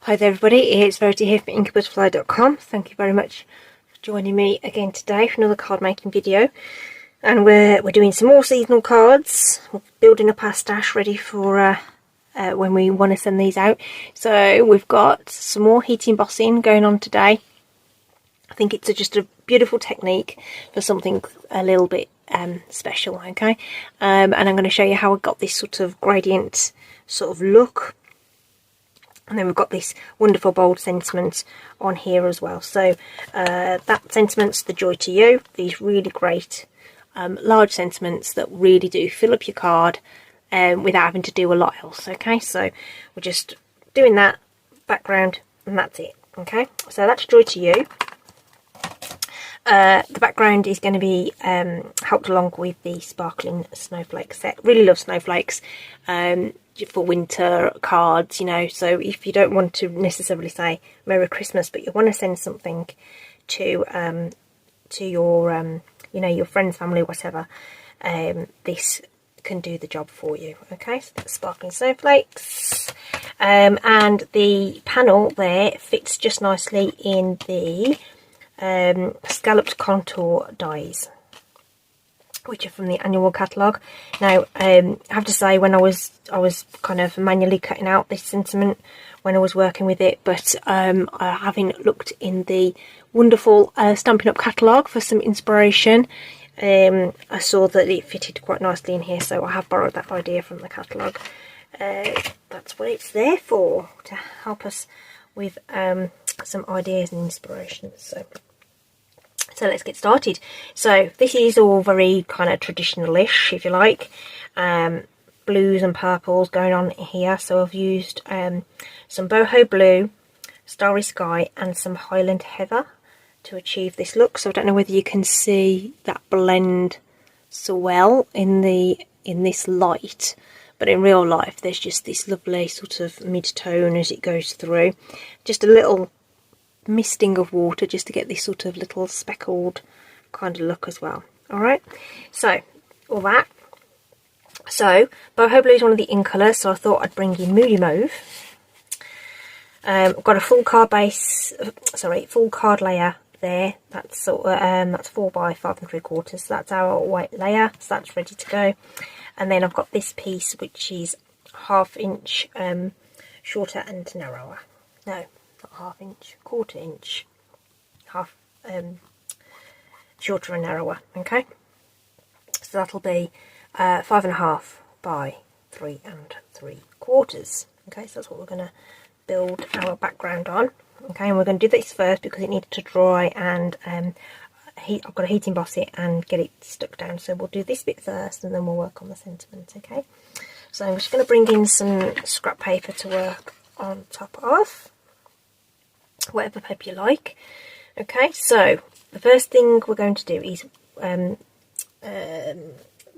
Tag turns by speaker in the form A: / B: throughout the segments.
A: Hi there everybody, it's Verity here from inkybutterfly.com. Thank you very much for joining me again today for another card making video. And we're doing some more seasonal cards. We're building up our stash ready for when we want to send these out. So we've got some more heat embossing going on today. I think it's just a beautiful technique for something a little bit special, okay? And I'm going to show you how I got this sort of gradient sort of look. And then we've got this wonderful bold sentiment on here as well. So that sentiment's the joy to you. These really great large sentiments that really do fill up your card without having to do a lot else. Okay, so we're just doing that background and that's it. Okay, so that's joy to you. The background is going to be helped along with the Sparkling Snowflake set. Really love snowflakes for winter cards, you know. So if you don't want to necessarily say Merry Christmas, but you want to send something to your you know, your friends, family, whatever, this can do the job for you. Okay, so that's Sparkling Snowflakes, and the panel there fits just nicely in the scalloped contour dies, which are from the annual catalogue. Now I have to say, when I was kind of manually cutting out this sentiment when I was working with it, but having looked in the wonderful Stampin Up catalogue for some inspiration, I saw that it fitted quite nicely in here, so I have borrowed that idea from the catalogue. That's what it's there for, to help us with some ideas and inspirations. So let's get started. So this is all very kind of traditional-ish, if you like. Blues and purples going on here. So I've used some boho blue, starry sky, and some highland heather to achieve this look. So I don't know whether you can see that blend so well in this light, but in real life there's just this lovely sort of mid-tone as it goes through. Just a little misting of water just to get this sort of little speckled kind of look as well. Alright, so all that. So boho blue is one of the in colours, so I thought I'd bring in Moody Mauve. I've got a full card base, full card layer there. That's sort of, that's 4 by 5 3/4. So that's our white layer. So that's ready to go. And then I've got this piece which is 1/2 inch shorter and narrower. No, not 1/2 inch, 1/4 inch, half shorter and narrower. Okay, so that'll be 5.5 by 3 3/4. Okay, so that's what we're going to build our background on. Okay, and we're going to do this first because it needs to dry, and I've got to heat emboss it and get it stuck down. So we'll do this bit first and then we'll work on the sentiment. Okay, so I'm just going to bring in some scrap paper to work on top of, whatever paper you like. Okay, so the first thing we're going to do is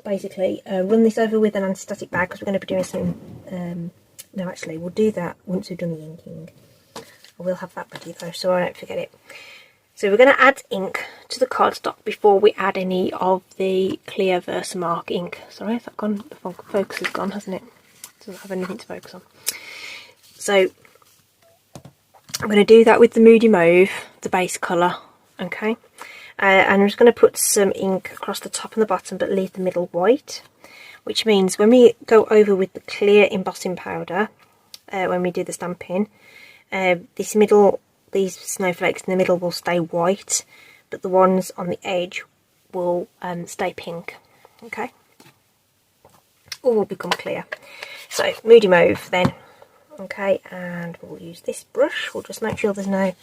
A: basically run this over with an anti-static bag, because we're going to be doing some no, actually we'll do that once we've done the inking. I will have that ready though, so I don't forget it. So we're going to add ink to the cardstock before we add any of the clear Versamark ink. Sorry, has that gone? The focus has gone, hasn't it? Doesn't have anything to focus on. So I'm going to do that with the Moody Mauve, the base colour. Okay, and I'm just going to put some ink across the top and the bottom, but leave the middle white, which means when we go over with the clear embossing powder, when we do the stamping, these snowflakes in the middle will stay white, but the ones on the edge will stay pink. Okay, or will become clear. So Moody Mauve then. Okay, and we'll use this brush. We'll just make sure there's no,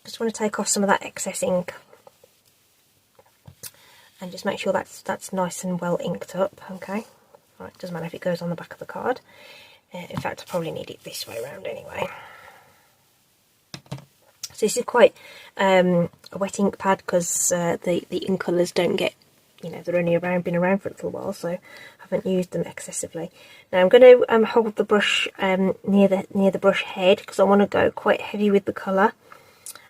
A: just want to take off some of that excess ink and just make sure that's nice and well inked up. Okay, right, doesn't matter if it goes on the back of the card. In fact, I probably need it this way around anyway. So this is quite a wet ink pad, because the ink colours don't get, you know, they're only been around for a little while, so I haven't used them excessively. Now I'm going to hold the brush near the brush head, because I want to go quite heavy with the colour.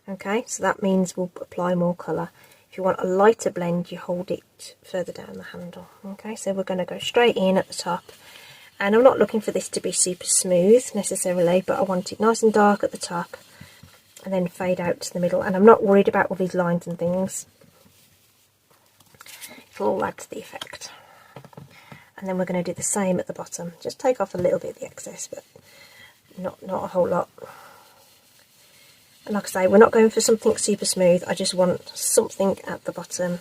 A: Okay, so that means we'll apply more colour. If you want a lighter blend, you hold it further down the handle. Okay, so we're going to go straight in at the top And I'm not looking for this to be super smooth necessarily, but I want it nice and dark at the top and then fade out to the middle. And I'm not worried about all these lines and things. It'll all add to the effect. And then we're going to do the same at the bottom. Just take off a little bit of the excess, but not a whole lot. And like I say, we're not going for something super smooth. I just want something at the bottom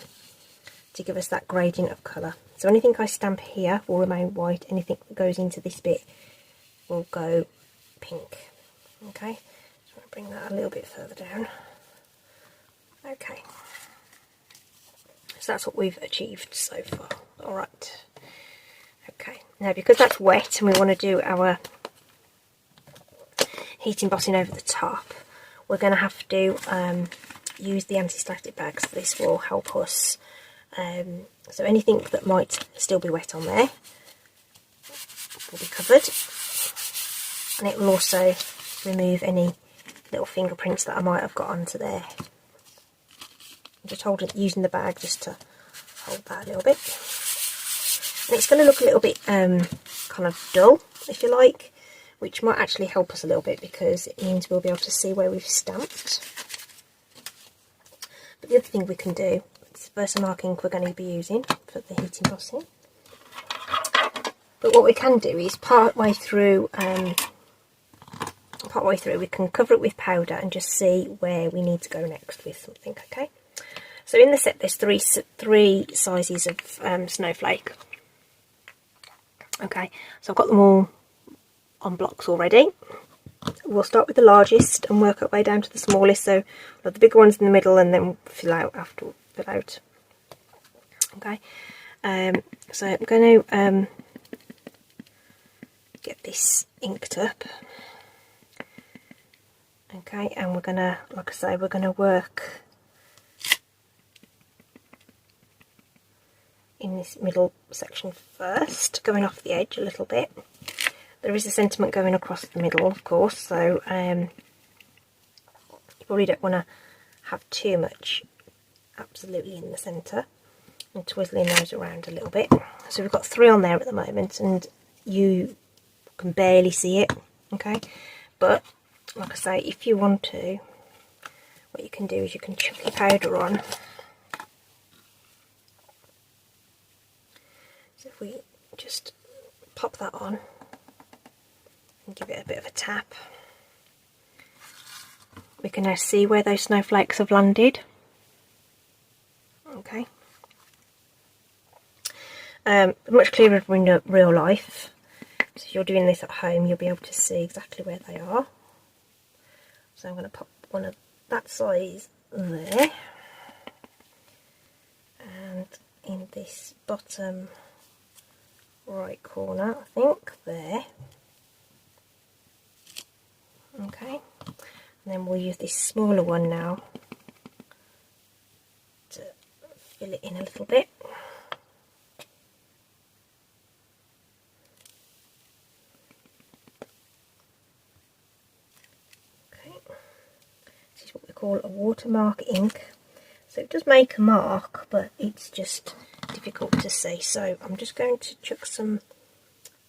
A: to give us that gradient of colour. So anything I stamp here will remain white. Anything that goes into this bit will go pink. Okay, so I'm going to bring that a little bit further down. Okay, so that's what we've achieved so far. Alright, okay, now because that's wet and we want to do our heat embossing over the top, we're going to have to use the anti-static bags. This will help us. So anything that might still be wet on there will be covered, and it will also remove any little fingerprints that I might have got onto there. I'm just using the bag just to hold that a little bit, and it's going to look a little bit kind of dull, if you like, which might actually help us a little bit because it means we'll be able to see where we've stamped. But the other thing we can do, it's the Versamark ink we're going to be using for the heat embossing. But what we can do is part way through we can cover it with powder and just see where we need to go next with something. Okay, so in the set there's three sizes of snowflake. Okay, so I've got them all on blocks already. We'll start with the largest and work our way down to the smallest, so we'll have the bigger ones in the middle and then fill out. Okay, so I'm going to get this inked up. Okay, and we're going to, like I say, we're going to work in this middle section first, going off the edge a little bit. There is a sentiment going across the middle, of course, so you probably don't want to have too much absolutely in the centre, and twizzling those around a little bit. So we've got 3 on there at the moment, and you can barely see it, okay? But, like I say, if you want to, what you can do is you can chuck your powder on. So if we just pop that on, and give it a bit of a tap, we can now see where those snowflakes have landed. Okay, much clearer in real life, so if you're doing this at home you'll be able to see exactly where they are. So I'm going to pop one of that size there, and in this bottom right corner, I think, there. Okay, and then we'll use this smaller one now to fill it in a little bit. Okay, this is what we call a watermark ink. So it does make a mark, but it's just difficult to see. So I'm just going to chuck some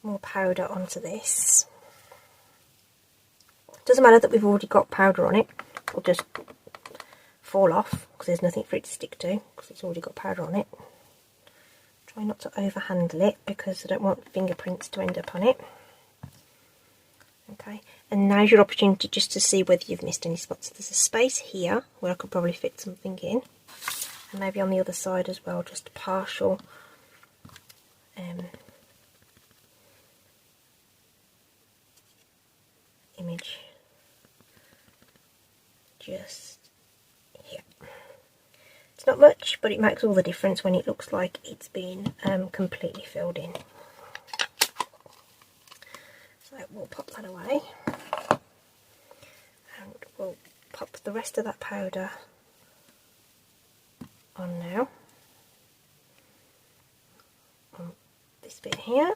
A: more powder onto this. Doesn't matter that we've already got powder on it, it'll just fall off because there's nothing for it to stick to because it's already got powder on it. Try not to overhandle it because I don't want fingerprints to end up on it. Okay, and now's your opportunity just to see whether you've missed any spots. There's a space here where I could probably fit something in, and maybe on the other side as well, just a partial image just here. It's not much, but it makes all the difference when it looks like it's been completely filled in. So we'll pop that away, and we'll pop the rest of that powder on now. On this bit here,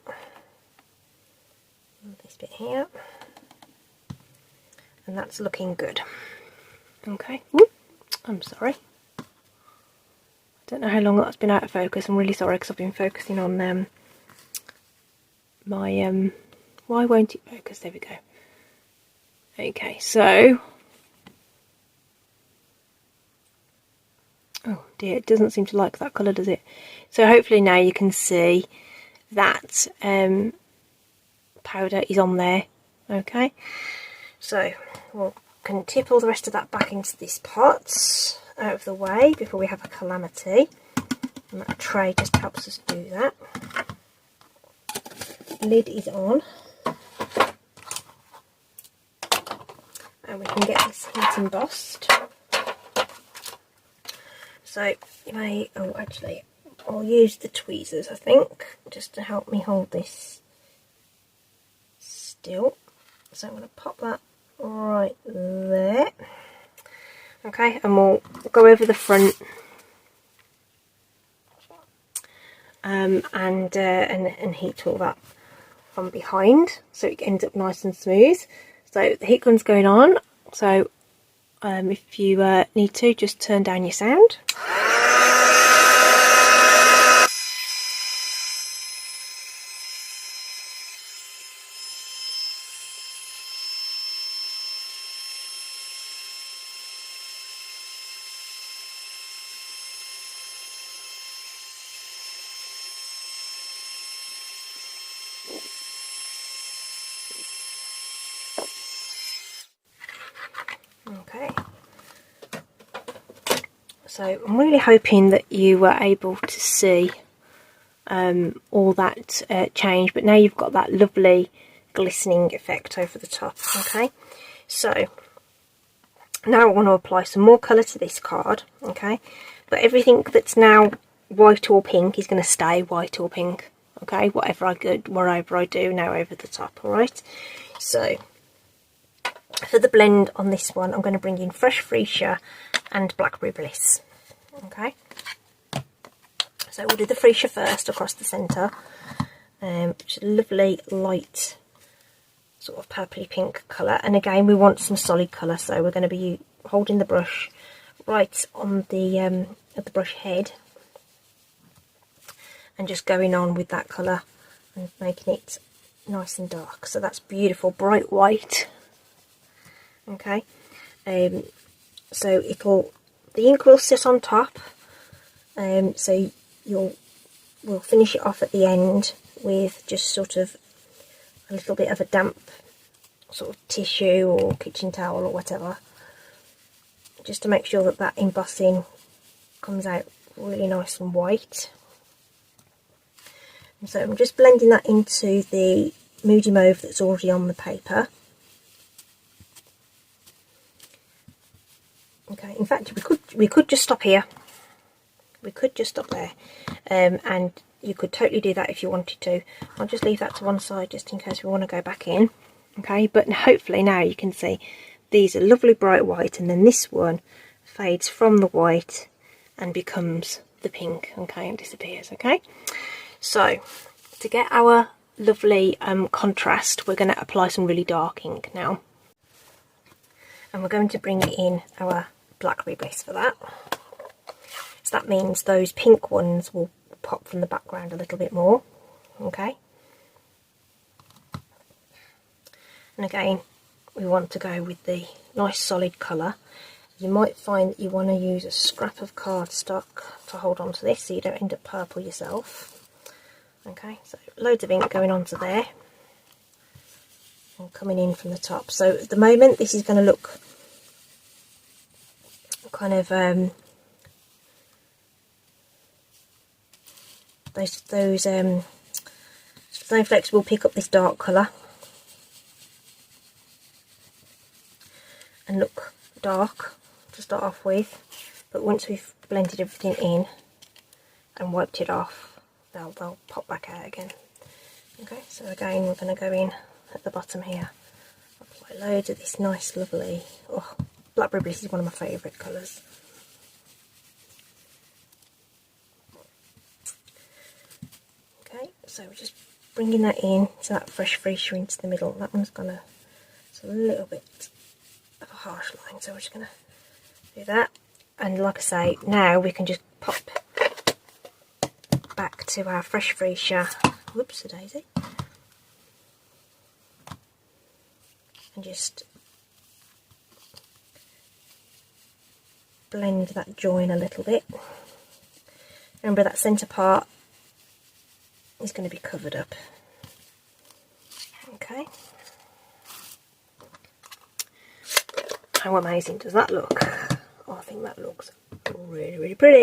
A: and this bit here, and that's looking good. Okay, whoop, I'm sorry. I don't know how long that's been out of focus. I'm really sorry because I've been focusing on my why won't it focus? There we go. Okay, so oh dear, it doesn't seem to like that colour, does it? So hopefully now you can see that powder is on there. Okay, so we'll can tip all the rest of that back into this pot out of the way before we have a calamity, and that tray just helps us do that. Lid is on, and we can get this heat embossed. So you may, oh actually I'll use the tweezers I think just to help me hold this still. So I'm going to pop that right there. Okay, and we'll go over the front and heat all that from behind so it ends up nice and smooth. So the heat gun's going on, so if you need to, just turn down your sound. Okay, so I'm really hoping that you were able to see all that change, but now you've got that lovely glistening effect over the top. Okay, so now I want to apply some more colour to this card. Okay, but everything that's now white or pink is going to stay white or pink. Okay, whatever I do now over the top. All right, so for the blend on this one, I'm going to bring in Fresh Freesia and Blackberry Bliss. Okay, so we'll do the Freesia first across the centre, which is a lovely light sort of purpley pink colour. And again, we want some solid colour, so we're going to be holding the brush right on the at the brush head and just going on with that colour and making it nice and dark. So that's beautiful, bright white. Okay, so the ink will sit on top, so we'll finish it off at the end with just sort of a little bit of a damp sort of tissue or kitchen towel or whatever, just to make sure that that embossing comes out really nice and white. And so I'm just blending that into the Moody Mauve that's already on the paper. Okay, in fact we could just stop here. We could just stop there, and you could totally do that if you wanted to. I'll just leave that to one side just in case we want to go back in. Okay, but hopefully now you can see these are lovely bright white, and then this one fades from the white and becomes the pink. Okay, and disappears. Okay, so to get our lovely contrast, we're going to apply some really dark ink now, and we're going to bring in our Blackberry Bliss for that. So that means those pink ones will pop from the background a little bit more. Okay, and again we want to go with the nice solid colour. You might find that you want to use a scrap of cardstock to hold on to this so you don't end up purple yourself. Okay, so loads of ink going onto there and coming in from the top. So at the moment this is going to look kind of those snowflakes will pick up this dark colour and look dark to start off with, but once we've blended everything in and wiped it off, they'll pop back out again. Okay, so again we're going to go in at the bottom here, apply loads of this nice lovely, oh, Blackberry Bliss is one of my favourite colours. Okay, so we're just bringing that in to that Fresh Freesia into the middle. That one's gonna, it's a little bit of a harsh line, so we're just gonna do that. And like I say, now we can just pop back to our Fresh Freesia. Whoops, a daisy. and just blend that join a little bit. Remember that centre part is going to be covered up. Okay. How amazing does that look? Oh, I think that looks really, really pretty.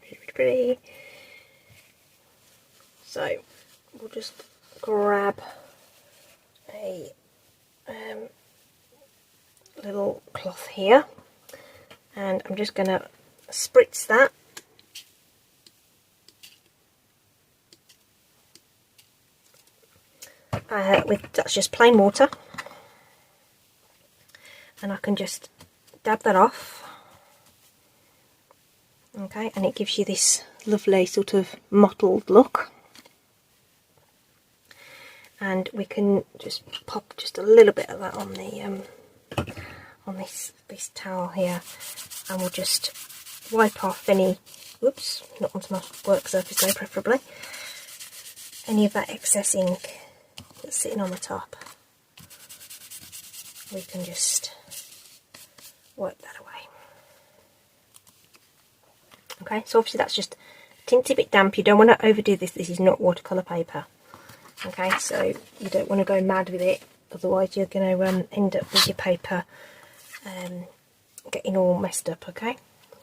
A: Really, really pretty. So we'll just grab a little cloth here, and I'm just going to spritz that that's just plain water, and I can just dab that off. Okay, and it gives you this lovely sort of mottled look. And we can just pop just a little bit of that on the on this towel here, and we'll just wipe off any, whoops, not onto my work surface though, preferably, any of that excess ink that's sitting on the top. We can just wipe that away. Okay, so obviously that's just a teensy bit damp. You don't want to overdo this. This is not watercolour paper. Okay, so you don't want to go mad with it, otherwise you're going to end up with your paper getting all messed up. Okay,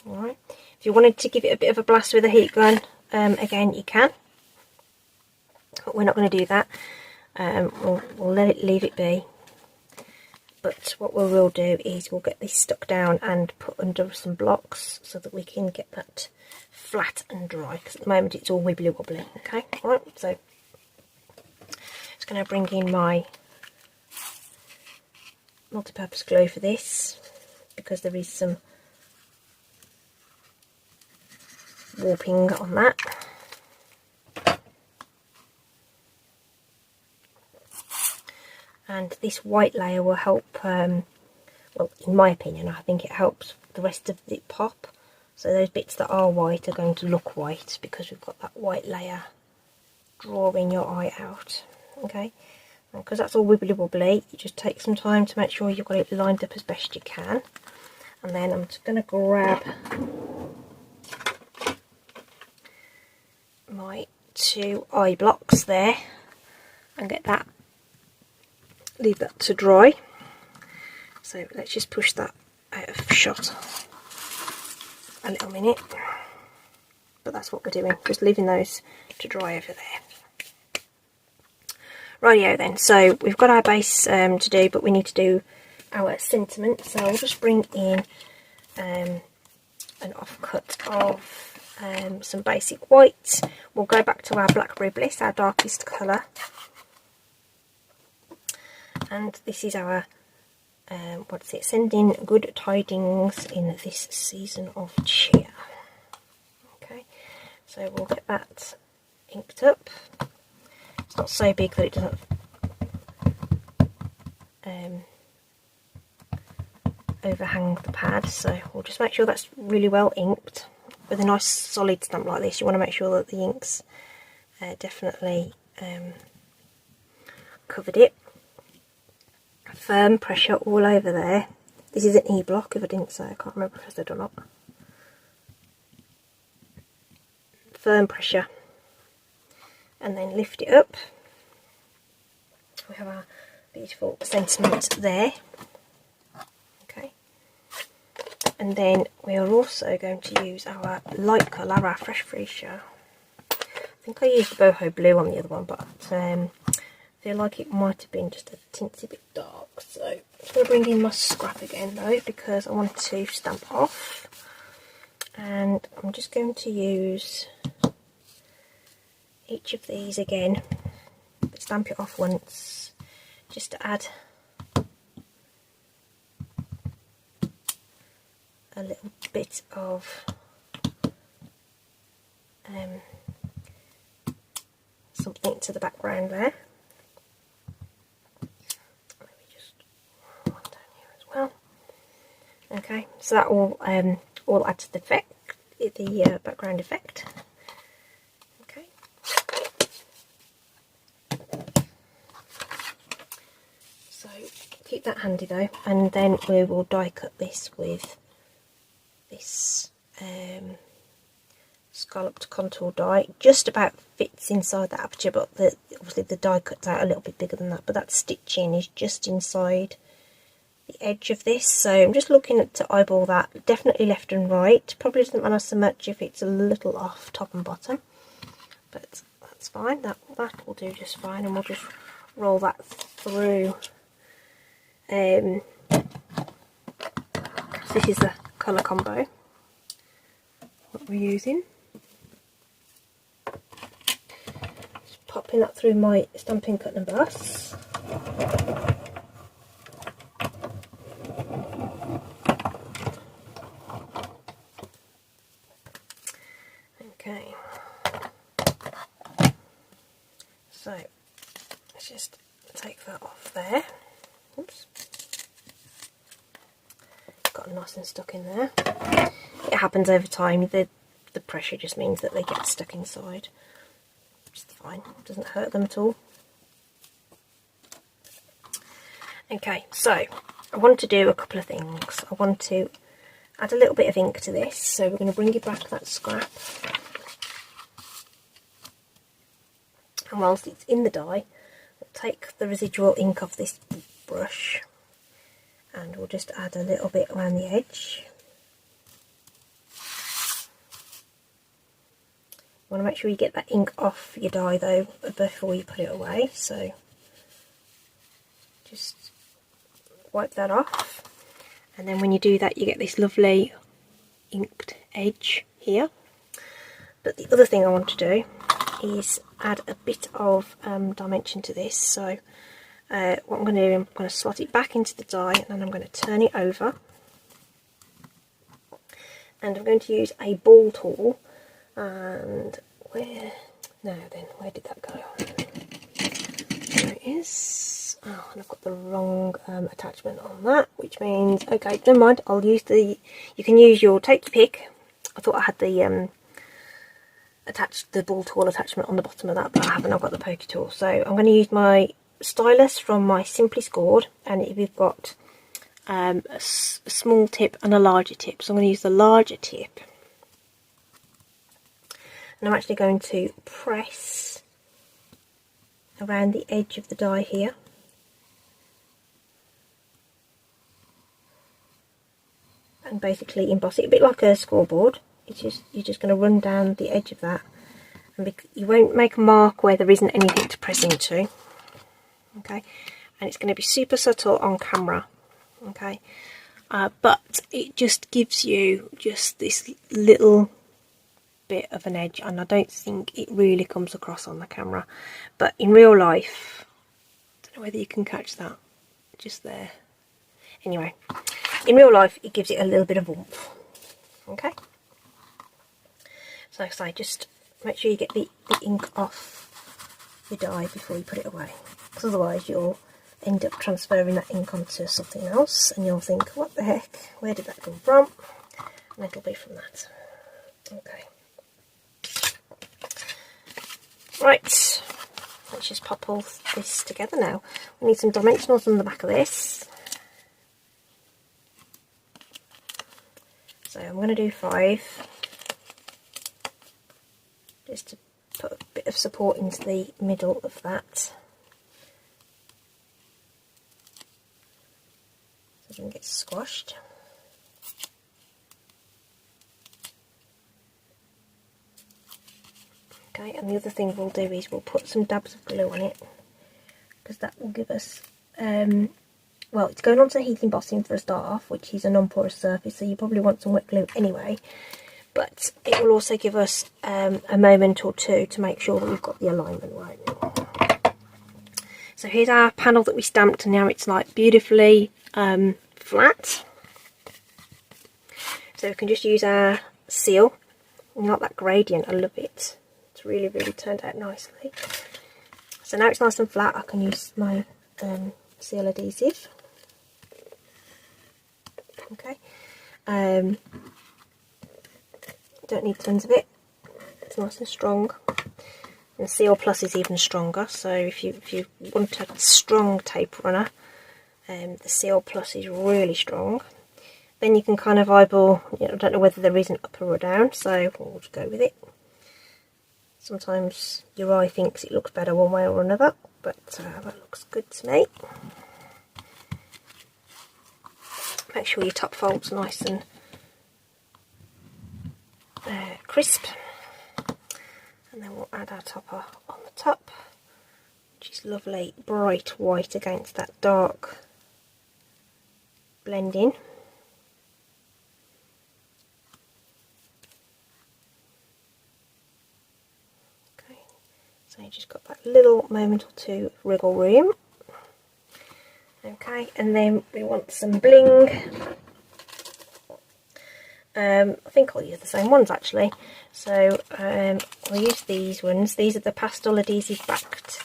A: alright. If you wanted to give it a bit of a blast with a heat gun, again you can, but we're not going to do that. We'll leave it be. But what we will do is we'll get this stuck down and put under some blocks so that we can get that flat and dry, because at the moment it's all wibbly wobbly. Okay, alright, so just going to bring in my multi-purpose glue for this, because there is some warping on that. And this white layer will help, well, in my opinion, I think it helps the rest of it pop. So those bits that are white are going to look white because we've got that white layer drawing your eye out. Okay, because that's all wibbly wobbly, you just take some time to make sure you've got it lined up as best you can. And then I'm just going to grab my 2 eye blocks there and get that, leave that to dry. So let's just push that out of shot a little minute, but that's what we're doing, just leaving those to dry over there. Rightio then, so we've got our base to do, but we need to do our sentiment. So I'll just bring in an offcut of some basic white. We'll go back to our Blackberry Bliss, our darkest colour, and this is our what is it, sending good tidings in this season of cheer. Okay, so we'll get that inked up. It's not so big that it doesn't overhang the pad, so we'll just make sure that's really well inked. With a nice solid stamp like this, you want to make sure that the ink's definitely covered it. Firm pressure all over there. This is an E block, if I didn't say, I can't remember if I said or not. Firm pressure, and then lift it up. We have our beautiful sentiment there. Okay, and then we are also going to use our light colour, our Fresh Freesia. I think I used the boho blue on the other one, but I feel like it might have been just a teensy bit dark. So I'm just going to bring in my scrap again though, because I want to stamp off, and I'm just going to use each of these again, but stamp it off once, just to add a little bit of something to the background there. Maybe just one down here as well. Okay, so that will add to the effect, the background effect. keep that handy though, and then we will die cut this with this scalloped contour die. Just about fits inside the aperture, but obviously the die cuts out a little bit bigger than that, but that stitching is just inside the edge of this, so I'm just looking to eyeball that, definitely left and right. Probably doesn't matter so much if it's a little off top and bottom, but that's fine, that will do just fine, and we'll just roll that through. So this is the colour combo what we're using. Just popping that through my Stampin' Cut and Emboss. Okay, so let's just take that off there. Oops, got nice and stuck in there. It happens over time. The pressure just means that they get stuck inside. It's fine, it doesn't hurt them at all. Okay, so I want to do a couple of things. I want to add a little bit of ink to this, so we're going to bring it back to that scrap. And whilst it's in the die, we'll take the residual ink off this brush and we'll just add a little bit around the edge. You want to make sure you get that ink off your die though before you put it away, so just wipe that off, and then when you do that you get this lovely inked edge here. But the other thing I want to do is add a bit of dimension to this, so what I'm going to do, I'm going to slot it back into the die and then I'm going to turn it over, and I'm going to use a ball tool, and where did that go? There it is. Oh, and I've got the wrong attachment on that, which means, okay, never mind, I'll use the, you can use your, take your pick. I thought I had the the ball tool attachment on the bottom of that, but I haven't. I've got the pokey tool, so I'm going to use my stylus from my Simply Scored, and we've got a small tip and a larger tip, so I'm going to use the larger tip, and I'm actually going to press around the edge of the die here, and basically emboss it a bit like a scoreboard. It's just, you're just going to run down the edge of that, and you won't make a mark where there isn't anything to press into. Okay, and it's going to be super subtle on camera. Okay, but it just gives you just this little bit of an edge, and I don't think it really comes across on the camera, but in real life, I don't know whether you can catch that just there. Anyway, in real life it gives it a little bit of oomph. Okay, so like I say, just make sure you get the ink off your die before you put it away, because otherwise you'll end up transferring that ink onto something else and you'll think, what the heck, where did that come from? And it'll be from that. Okay, right, let's just pop all this together now. We need some dimensionals on the back of this, so I'm going to do 5, just to put a bit of support into the middle of that, so it doesn't get squashed. Okay, and the other thing we'll do is we'll put some dabs of glue on it, because that will give us, well, it's going on to heat embossing for a start off, which is a non-porous surface, so you probably want some wet glue anyway, but it will also give us a moment or two to make sure that we've got the alignment right. So here's our panel that we stamped, and now it's like beautifully flat. So we can just use our seal. You like that gradient, I love it. It's really, really turned out nicely. So now it's nice and flat, I can use my seal adhesive. Okay. Don't need tons of it. It's nice and strong. And Seal Plus is even stronger, so if you want a strong tape runner, The Seal Plus is really strong. Then you can kind of eyeball, I don't know whether there is an up or a down, so we'll just go with it. Sometimes your eye thinks it looks better one way or another, but that looks good to me. Make sure your top fold's nice and crisp. And then we'll add our topper on the top, which is lovely bright white against that dark blending. Okay, so you just got that little moment or two of wriggle room. Okay, and then we want some bling. I think I'll use the same ones actually. So I'll use these ones. These are the pastel adhesive backed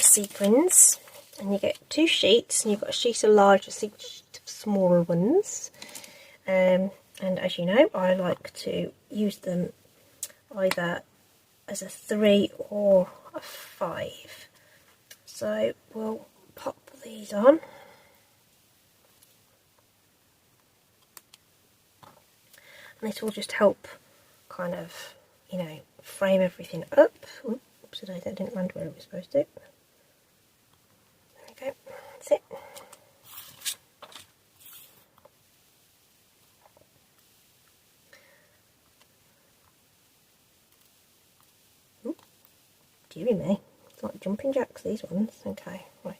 A: sequins, and you get 2 sheets, and you've got a sheet of large, a sheet of smaller ones. And as you know, I like to use them either as a 3 or a 5. So we'll pop these on. And this will just help kind of, you know, frame everything up. Oops, that didn't land where it was supposed to. There we go, that's it. Ooh, dearie me, it's like jumping jacks, these ones. Okay, right.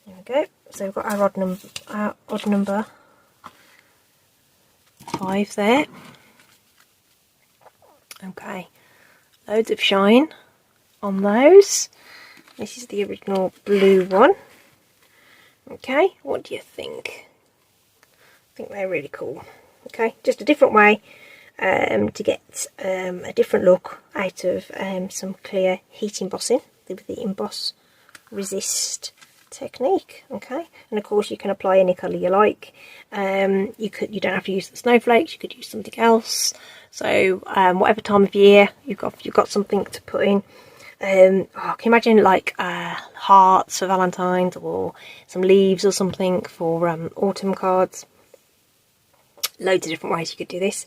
A: There we go. So we've got our odd number 5 there. Okay, loads of shine on those. This is the original blue one. Okay, what do you think? I think they're really cool. Okay, just a different way to get a different look out of some clear heat embossing with the Emboss Resist technique. Okay, and of course you can apply any colour you like. You don't have to use the snowflakes, you could use something else. So whatever time of year you've got something to put in. Can you imagine like hearts for Valentine's, or some leaves or something for autumn cards? Loads of different ways you could do this.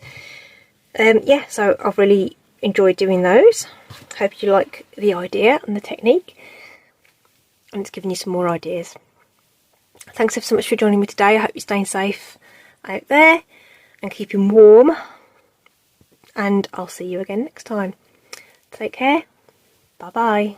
A: Yeah, so I've really enjoyed doing those. Hope you like the idea and the technique, and it's given you some more ideas. Thanks ever so much for joining me today. I hope you're staying safe out there and keeping warm, and I'll see you again next time. Take care. Bye bye.